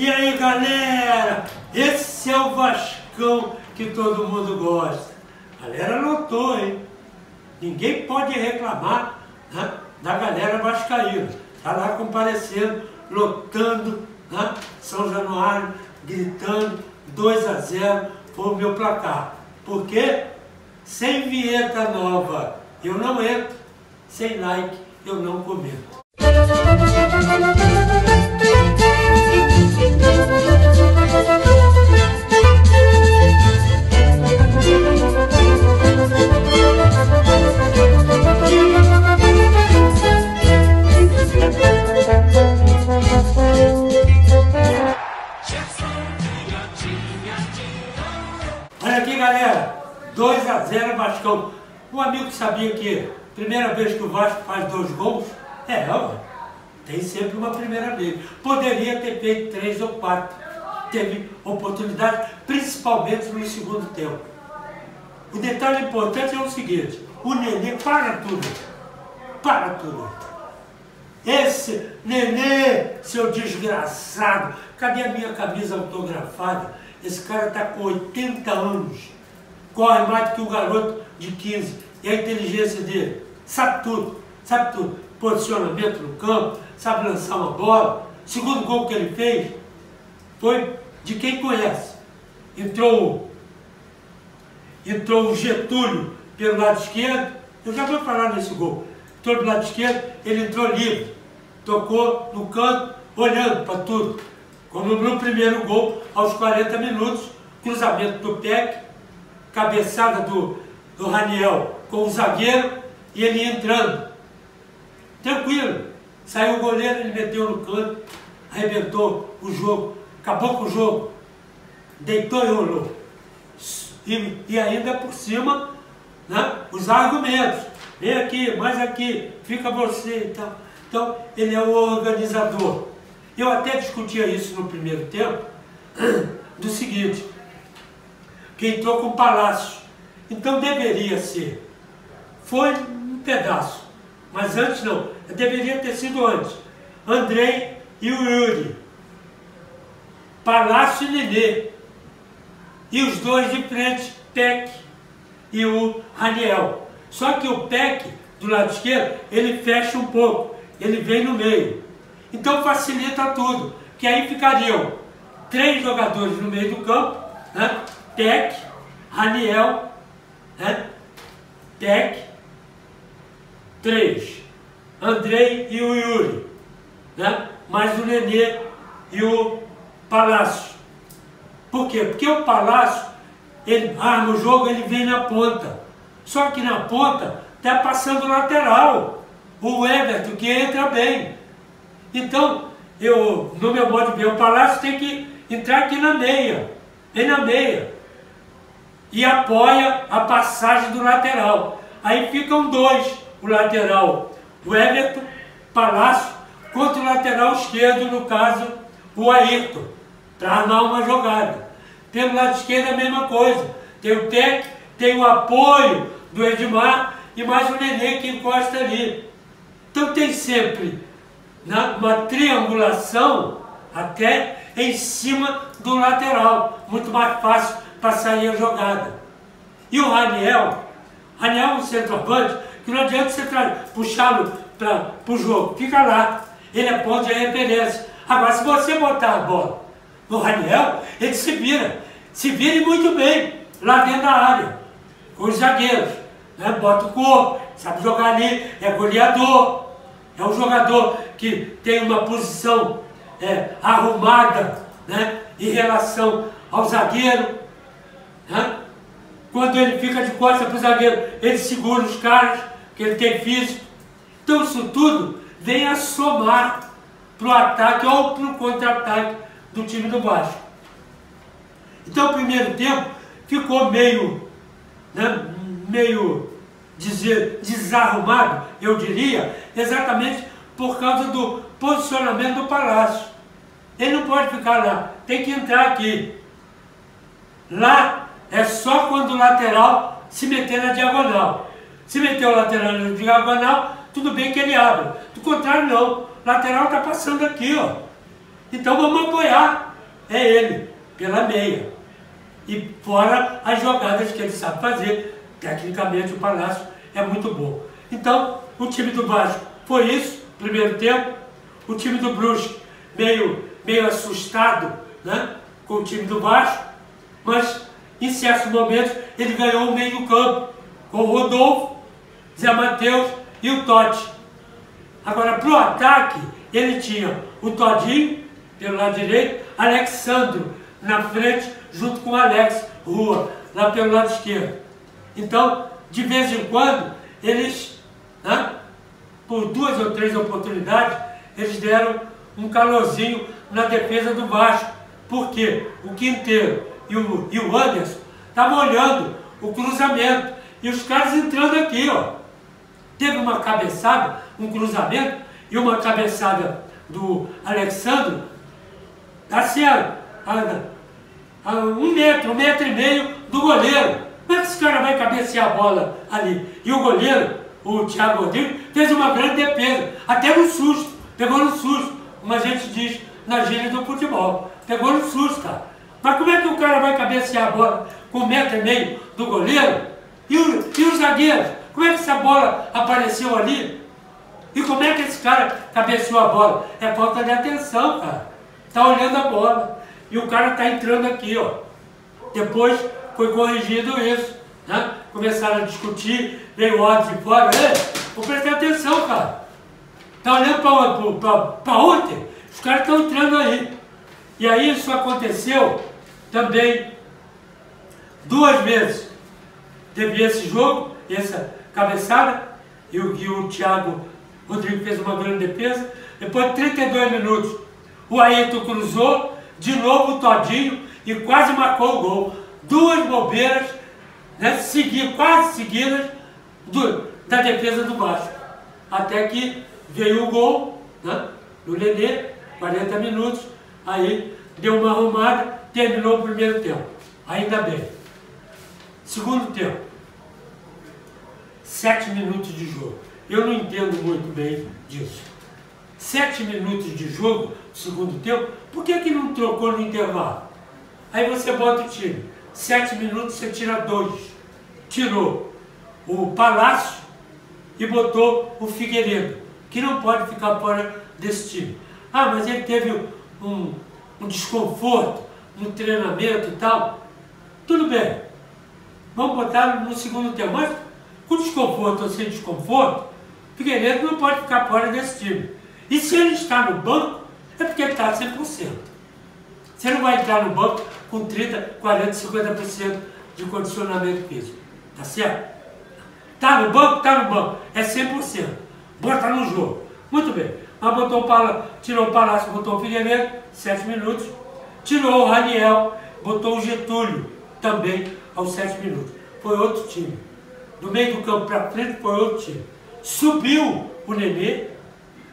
E aí, galera, esse é o Vascão que todo mundo gosta. A galera lotou, hein? Ninguém pode reclamar, né, da galera vascaína. Tá lá comparecendo, lotando, né, São Januário, gritando, 2-0 foi o meu placar. Por quê? Sem vinheta nova eu não entro, sem like eu não comento. Olha aqui, galera, 2-0 Vascão. Um amigo sabia que primeira vez que o Vasco faz 2 gols, tem sempre uma primeira vez. Poderia ter feito 3 ou 4. Teve oportunidade, principalmente no segundo tempo. O detalhe importante é o seguinte: o Nenê para tudo. Para tudo. Esse Nenê, seu desgraçado, cadê a minha camisa autografada? Esse cara está com 80 anos. Corre mais do que o garoto de 15. E a inteligência dele? Sabe tudo. Sabe tudo. Posicionamento no campo, sabe lançar uma bola. O segundo gol que ele fez foi de quem conhece. Entrou o Getúlio pelo lado esquerdo. Eu já vou falar nesse gol. Entrou do lado esquerdo, ele entrou livre. Tocou no canto, olhando para tudo. Como no primeiro gol, aos 40 minutos, cruzamento do Peck, cabeçada do Raniel com o zagueiro e ele entrando. Tranquilo. Saiu o goleiro, ele meteu no canto, arrebentou o jogo, acabou com o jogo, deitou e rolou. E ainda por cima, né, os argumentos. Vem aqui, mais aqui, fica você e tal. Então, ele é o organizador. Eu até discutia isso no primeiro tempo, do seguinte, que entrou com o Palácio. Então deveria ser. Foi um pedaço. Mas antes não. Deveria ter sido antes. Andrei e o Yuri. Palácio e Nenê. E os dois de frente, Peck e o Raniel. Só que o Peck, do lado esquerdo, ele fecha um pouco. Ele vem no meio. Então facilita tudo. Que aí ficariam 3 jogadores no meio do campo, né? Peck, Raniel, né? Peck, 3. Andrei e o Yuri, né? Mais o Nenê e o Palácio. Por quê? Porque o Palácio, ele arma o jogo, ele vem na ponta. Só que na ponta está passando o lateral, o Everton, que entra bem. Então, no meu modo de ver, o Palácio tem que entrar aqui na meia, bem na meia, e apoia a passagem do lateral. Aí ficam 2, o lateral, o Everton, Palácio, contra o lateral esquerdo, no caso, o Ayrton, para armar uma jogada. Pelo lado esquerdo a mesma coisa, tem o Peck, tem o apoio do Edmar e mais o Nenê que encosta ali. Então tem sempre, né, uma triangulação até em cima do lateral, muito mais fácil para sair a jogada. E o Raniel é um centroavante que não adianta você puxá-lo para o jogo, fica lá, ele é ponto de referência. Agora, se você botar a bola no Raniel, ele se vira e muito bem lá dentro da área, com os zagueiros, né? Bota o corpo, sabe jogar ali, é goleador, é um jogador que tem uma posição arrumada, né, em relação ao zagueiro, né? Quando ele fica de costas para o zagueiro, ele segura os caras, que ele tem físico. Então isso tudo vem a somar para o ataque ou para o contra-ataque do time do Vasco. Então o primeiro tempo ficou meio desarrumado, eu diria, exatamente por causa do posicionamento do Palácio. Ele não pode ficar lá, tem que entrar aqui. Lá é só quando o lateral se meter na diagonal. Se meter o lateral na diagonal, tudo bem que ele abre. Do contrário, não. O lateral está passando aqui, ó. Então vamos apoiar. é ele, pela meia. E fora as jogadas que ele sabe fazer, tecnicamente o Palácio é muito bom. Então, o time do Vasco foi isso, primeiro tempo. O time do Brusque meio assustado, né, com o time do Vasco, mas em certos momentos ele ganhou o meio do campo, com o Rodolfo, Zé Mateus e o Totti. Agora, para o ataque, ele tinha o Todinho, pelo lado direito, Alexandro na frente, junto com o Alex Rua, lá pelo lado esquerdo. Então, de vez em quando, eles, né, por 2 ou 3 oportunidades, eles deram um calorzinho na defesa do Vasco. Porque o Quinteiro e o Anderson estavam olhando o cruzamento. E os caras entrando aqui, ó. Teve uma cabeçada, um cruzamento, e uma cabeçada do Alexandre, assim, a 1 metro, 1,5 metro do goleiro. Como é que esse cara vai cabecear a bola ali? E o goleiro, o Thiago Rodrigues, fez uma grande defesa, até no susto, pegou no susto, como a gente diz na gíria do futebol. Pegou no susto, cara. Mas como é que o cara vai cabecear a bola com 1,5 metro do goleiro? E os zagueiros? Como é que essa bola apareceu ali? E como é que esse cara cabeceou a bola? É falta de atenção, cara. Está olhando a bola. E o cara está entrando aqui, ó. Depois foi corrigido isso, né? Começaram a discutir, veio odds de fora. Vou prestar atenção, cara. Está olhando para ontem? Os caras estão entrando aí. E aí isso aconteceu também 2 vezes. Teve esse jogo, essa cabeçada, e o Thiago Rodrigues fez uma grande defesa. Depois de 32 minutos, o Ayrton cruzou, de novo o Todinho, e quase marcou o gol. 2 bobeiras, né, quase seguidas da defesa do Vasco. Até que veio o gol, né, do Nenê, 40 minutos, aí deu uma arrumada, terminou o primeiro tempo. Ainda bem. Segundo tempo, 7 minutos de jogo. Eu não entendo muito bem disso. 7 minutos de jogo, segundo tempo, por que não trocou no intervalo? Aí você bota o time. 7 minutos você tira 2. Tirou o Palácio e botou o Figueiredo, que não pode ficar fora desse time. Ah, mas ele teve um desconforto no treinamento e tal. Tudo bem. Vamos botar no segundo tempo. Mas com desconforto ou sem desconforto, Figueiredo não pode ficar fora desse time. E se ele está no banco, é porque ele está 100%. Você não vai entrar no banco com 30%, 40%, 50% de condicionamento físico. Tá certo? Está no banco, está no banco. É 100%. Bota no jogo. Muito bem. Mas tirou o Palácio, botou o Figueiredo, 7 minutos. Tirou o Raniel, botou o Getúlio, também aos 7 minutos. Foi outro time. Do meio do campo para frente foi outro time. Subiu o Nenê,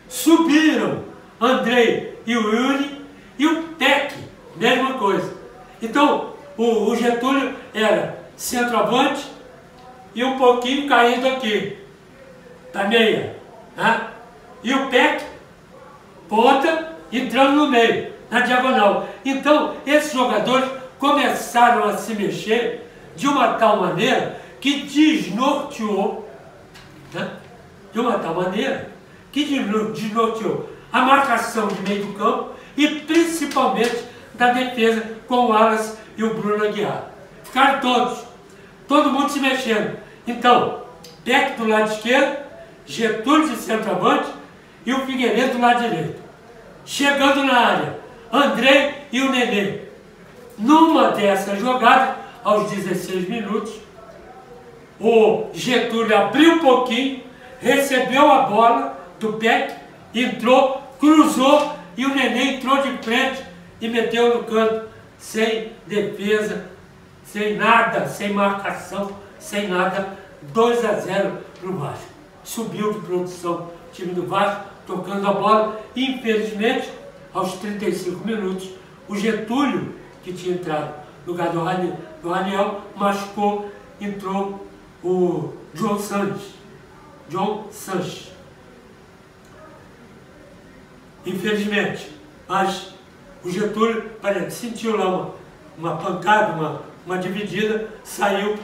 subiram Andrei e o Yuri, e o Peck, mesma coisa. Então, o Getúlio era centroavante e um pouquinho caído aqui, da meia. Né? E o Peck, ponta, entrando no meio, na diagonal. Então, esses jogadores começaram a se mexer de uma tal maneira que desnorteou, né? De uma tal maneira que desnorteou a marcação de meio do campo e principalmente da defesa com o Wallace e o Bruno Aguiar. Ficaram todo mundo se mexendo. Então, Peck do lado esquerdo, Getúlio de centroavante e o Figueiredo do lado direito. Chegando na área, Andrei e o Nenê. Numa dessas jogadas, aos 16 minutos, o Getúlio abriu um pouquinho, recebeu a bola do Peck, entrou, cruzou e o Nenê entrou de frente e meteu no canto, sem defesa, sem nada, sem marcação, sem nada. 2-0 para o Vasco. Subiu de produção o time do Vasco, tocando a bola. Infelizmente, aos 35 minutos, o Getúlio, que tinha entrado no lugar do Raniel, machucou, entrou o John Sanches. Infelizmente, mas O Getúlio, parece, sentiu lá uma pancada, uma dividida, saiu.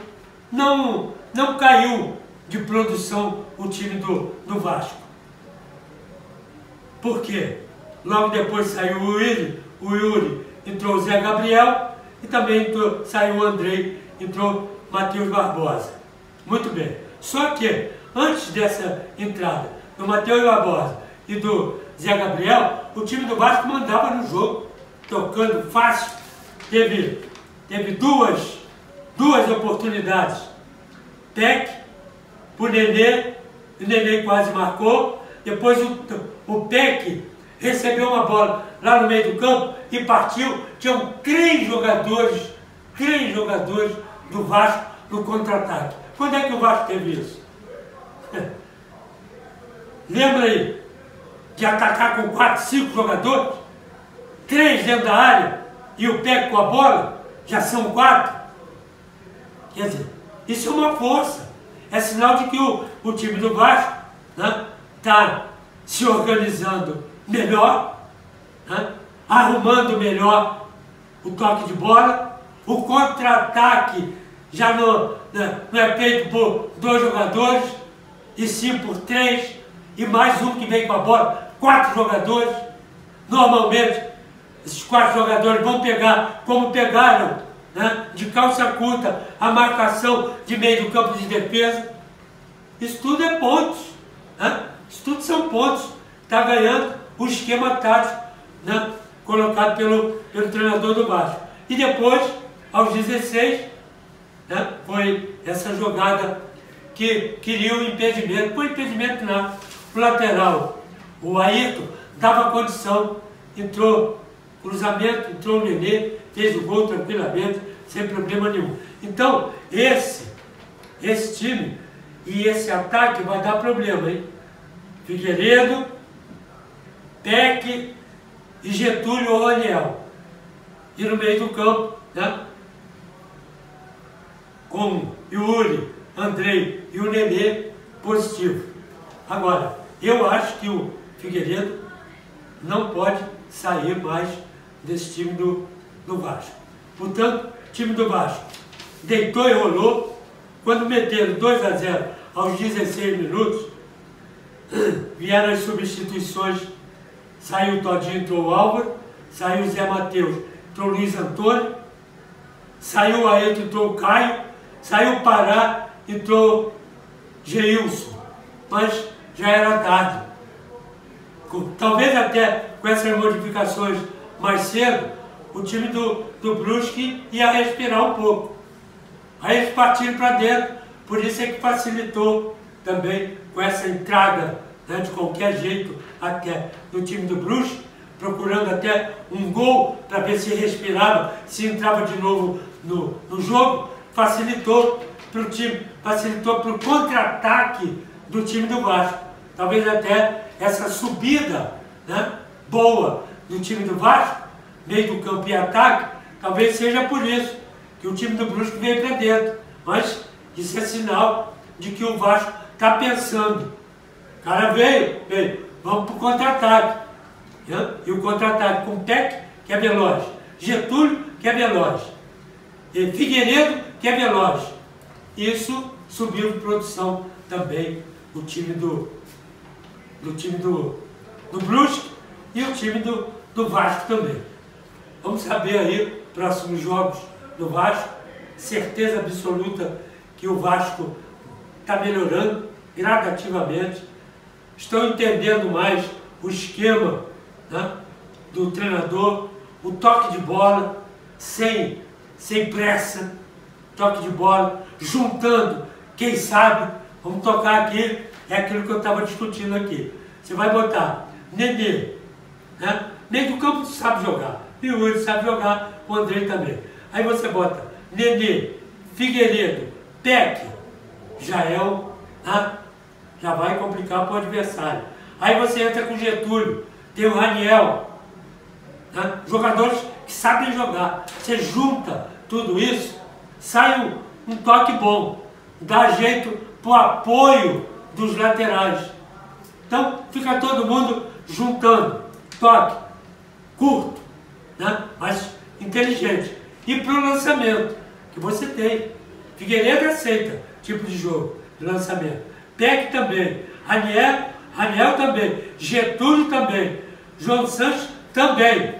Não caiu de produção o time do Vasco. Por quê? Logo depois saiu o Yuri, entrou o Zé Gabriel e também saiu o Andrei, entrou Matheus Barbosa. Muito bem. Só que, antes dessa entrada do Matheus Barbosa e do Zé Gabriel, o time do Vasco mandava no jogo, tocando fácil. Teve duas oportunidades. Peck para o Nenê quase marcou. Depois o Peck recebeu uma bola lá no meio do campo e partiu. Tinham três jogadores do Vasco no contra-ataque. Quando é que o Vasco teve isso? Lembra aí de atacar com 4, 5 jogadores? 3 dentro da área e o Peck com a bola? Já são 4. Quer dizer, isso é uma força. É sinal de que o time do Vasco está se organizando melhor, arrumando melhor o toque de bola. O contra-ataque já não é feito por 2 jogadores, e sim por 3, e mais um que vem com a bola, 4 jogadores. Normalmente, esses 4 jogadores vão pegar, como pegaram, de calça curta, a marcação de meio do campo de defesa. Isso tudo é pontos. Isso tudo são pontos. Está ganhando o esquema tático colocado pelo treinador do Vasco. E depois, aos 16, foi essa jogada que queria o impedimento. Foi impedimento não. O lateral, o Ayrton, dava condição, entrou cruzamento, entrou o Nenê, fez o gol tranquilamente, sem problema nenhum. Então, esse time e esse ataque vai dar problema, hein? Figueiredo, Peck e Getúlio ou Raniel. E no meio do campo, com Yuri, Andrei e o Nenê positivo. Agora, eu acho que o Figueiredo não pode sair mais desse time do Vasco. Portanto, o time do Vasco deitou e rolou. Quando meteram 2-0 aos 16 minutos, vieram as substituições. Saiu o Todinho, entrou o Álvaro. Saiu o Zé Matheus, entrou o Luiz Antônio. Saiu o Ayrton, entrou o Caio. Saiu o Pará, entrou Geilson. Mas já era tarde. Talvez até com essas modificações mais cedo, o time do Brusque ia respirar um pouco. Aí eles partiram para dentro, por isso é que facilitou também com essa entrada, de qualquer jeito, até do time do Brusque, procurando até um gol para ver se respirava, se entrava de novo no jogo. Facilitou para o time, facilitou para o contra-ataque do time do Vasco. Talvez até essa subida boa do time do Vasco, meio do campo e ataque, talvez seja por isso que o time do Brusque veio para dentro. Mas isso é sinal de que o Vasco está pensando. O cara veio, vamos para o contra-ataque. E o contra-ataque com o Peck, que é veloz, Getúlio, que é veloz, e Figueiredo, que é veloz. Isso subiu de produção também o time do Brusque e o time do Vasco também. Vamos saber aí, próximos jogos do Vasco, certeza absoluta que o Vasco está melhorando gradativamente. Estão entendendo mais o esquema do treinador, o toque de bola, sem pressa, toque de bola, juntando, quem sabe, vamos tocar aqui, é aquilo que eu estava discutindo aqui. Você vai botar Nenê, nem do campo sabe jogar, e o Yuri sabe jogar, o Andrei também. Aí você bota Nenê, Figueiredo, Peck, já vai complicar para o adversário. Aí você entra com Getúlio, tem o Raniel, jogadores que sabem jogar. Você junta tudo isso, sai um toque bom, dá jeito para o apoio dos laterais. Então fica todo mundo juntando, toque curto, né? Mas inteligente. E para o lançamento, que você tem. Figueiredo aceita tipo de jogo, de lançamento. Peck também. Raniel também. Getúlio também. João Santos também.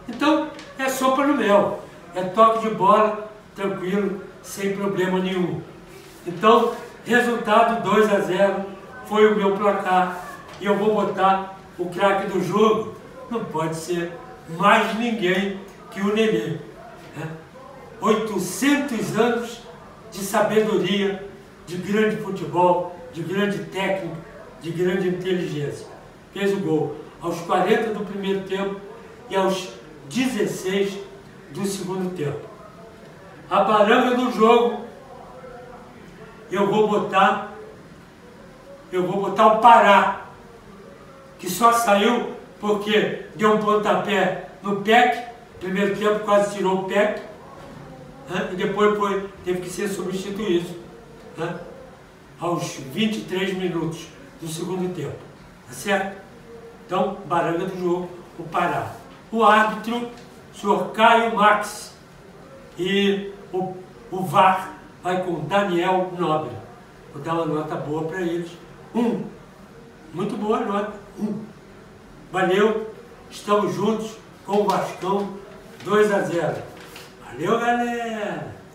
Então, é sopa no mel. É toque de bola, tranquilo, sem problema nenhum. Então, resultado 2-0 foi o meu placar. E eu vou botar o craque do jogo. Não pode ser mais ninguém que o Nenê. Né? 800 anos de sabedoria, de grande futebol, de grande técnica, de grande inteligência. Fez o gol aos 40 do primeiro tempo e aos 16 do segundo tempo. A baranga do jogo, eu vou botar o Pará, que só saiu porque deu um pontapé no Peck, primeiro tempo quase tirou o Peck, né? E depois teve que ser substituído, né? Aos 23 minutos do segundo tempo, tá certo? Então, baranga do jogo, o Pará. O árbitro, o senhor Caio Max, e o VAR vai com Daniel Nobre. Vou dar uma nota boa para eles. 1. Muito boa nota. 1. Valeu, estamos juntos com o Vascão 2-0. Valeu, galera!